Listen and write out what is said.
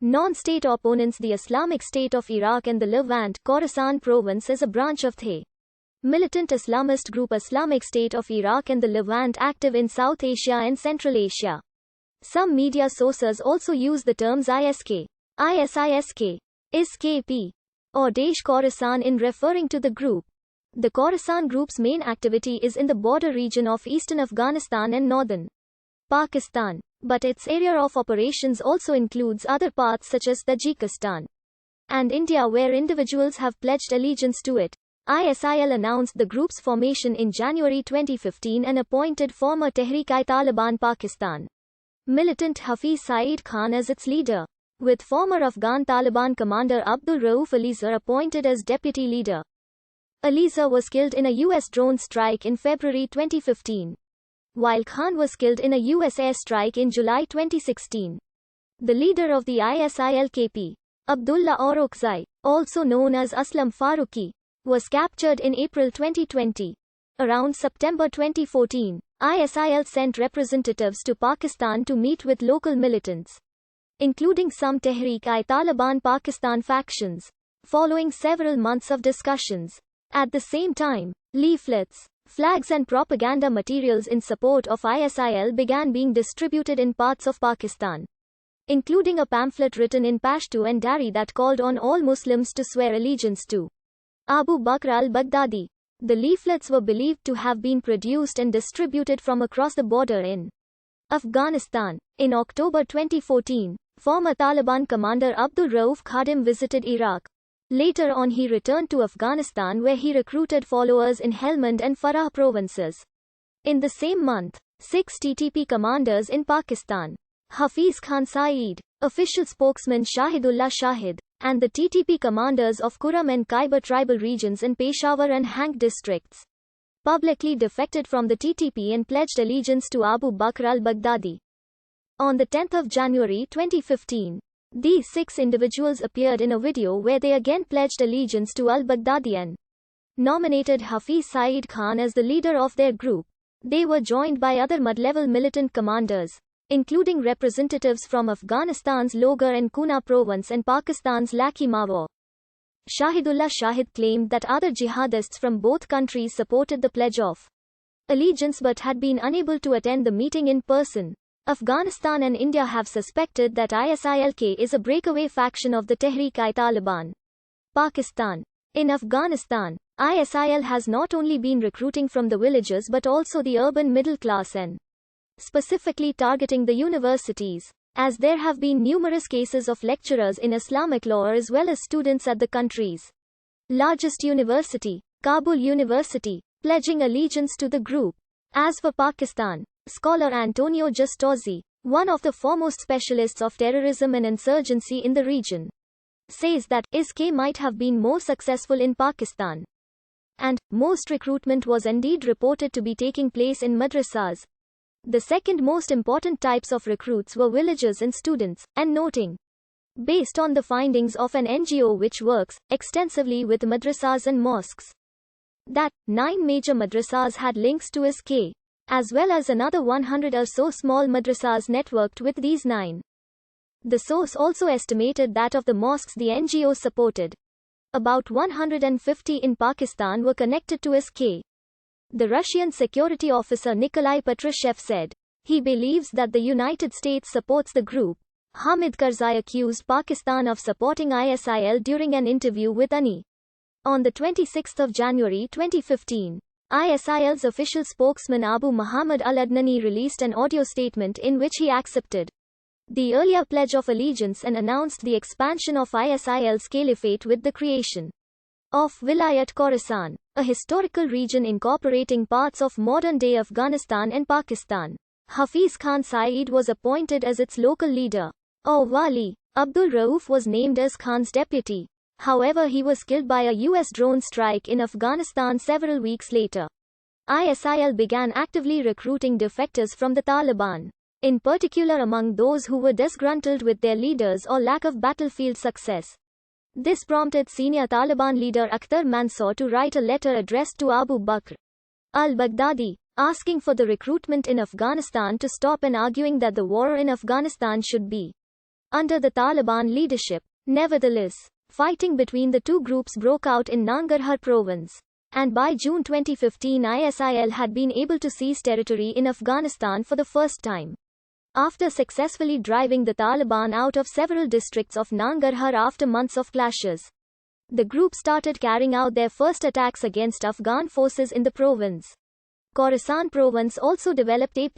Non-state opponents. The Islamic State of Iraq and the Levant, Khorasan province is a branch of the militant Islamist group Islamic State of Iraq and the Levant, active in South Asia and Central Asia. Some media sources also use the terms ISK, ISISK, or Daesh Khorasan in referring to the group. The Khorasan group's main activity is in the border region of eastern Afghanistan and northern Pakistan, but its area of operations also includes other parts such as Tajikistan and India, where individuals have pledged allegiance to it. ISIL announced the group's formation in January 2015 and appointed former Tehreek-i-Taliban Pakistan militant Hafiz Saeed Khan as its leader, with former Afghan Taliban commander Abdul Rauf Alizar appointed as deputy leader. Alizar was killed in a U.S. drone strike in February 2015, while Khan was killed in a U.S. airstrike in July 2016. The leader of the ISIL-KP, Abdullah Orakzai, also known as Aslam Faruqi, was captured in April 2020. Around September 2014, ISIL sent representatives to Pakistan to meet with local militants, including some Tehreek-i-Taliban Pakistan factions, following several months of discussions. At the same time, leaflets, flags and propaganda materials in support of ISIL began being distributed in parts of Pakistan, including a pamphlet written in Pashto and Dari that called on all Muslims to swear allegiance to Abu Bakr al-Baghdadi. The leaflets were believed to have been produced and distributed from across the border in Afghanistan. In October 2014, former Taliban commander Abdul Rauf Khadim visited Iraq. Later on he returned to Afghanistan, where he recruited followers in Helmand and Farah provinces. In the same month, 6 TTP commanders in Pakistan, Hafiz Khan Saeed, official spokesman Shahidullah Shahid, and the TTP commanders of Kuram and Khyber tribal regions in Peshawar and Hank districts, publicly defected from the TTP and pledged allegiance to Abu Bakr al-Baghdadi. On the 10th of January 2015, these 6 individuals appeared in a video where they again pledged allegiance to al-Baghdadi and nominated Hafiz Saeed Khan as the leader of their group. They were joined by other mid-level militant commanders, including representatives from Afghanistan's Logar and Kuna province and Pakistan's Lakhimawa. Shahidullah Shahid claimed that other jihadists from both countries supported the pledge of allegiance but had been unable to attend the meeting in person. Afghanistan and India have suspected that ISIL-K is a breakaway faction of the Tehreek-i-Taliban Pakistan. In Afghanistan, ISIL has not only been recruiting from the villages but also the urban middle class and specifically targeting the universities, as there have been numerous cases of lecturers in Islamic law as well as students at the country's largest university, Kabul University, pledging allegiance to the group. As for Pakistan, scholar Antonio Giustozzi, one of the foremost specialists of terrorism and insurgency in the region, says that ISK might have been more successful in Pakistan, and most recruitment was indeed reported to be taking place in madrasas. The second most important types of recruits were villagers and students, and noting, based on the findings of an NGO which works extensively with madrasas and mosques, that 9 major madrasas had links to ISK, as well as another 100 or so small madrasas networked with these 9. The source also estimated that of the mosques the NGO supported, about 150 in Pakistan were connected to ISK. The Russian security officer Nikolai Patrushev said he believes that the United States supports the group. Hamid Karzai accused Pakistan of supporting ISIL during an interview with ANI. On the 26th of January 2015, ISIL's official spokesman Abu Muhammad al-Adnani released an audio statement in which he accepted the earlier pledge of allegiance and announced the expansion of ISIL's caliphate with the creation of Vilayat Khorasan, a historical region incorporating parts of modern-day Afghanistan and Pakistan. Hafiz Khan Saeed was appointed as its local leader, or wali. Abdul Rauf was named as Khan's deputy. However, he was killed by a U.S. drone strike in Afghanistan several weeks later. ISIL began actively recruiting defectors from the Taliban, in particular among those who were disgruntled with their leaders or lack of battlefield success. This prompted senior Taliban leader Akhtar Mansour to write a letter addressed to Abu Bakr al-Baghdadi, asking for the recruitment in Afghanistan to stop and arguing that the war in Afghanistan should be under the Taliban leadership. Nevertheless, fighting between the two groups broke out in Nangarhar province. And by June 2015, ISIL had been able to seize territory in Afghanistan for the first time. After successfully driving the Taliban out of several districts of Nangarhar after months of clashes, the group started carrying out their first attacks against Afghan forces in the province. Khorasan province also developed a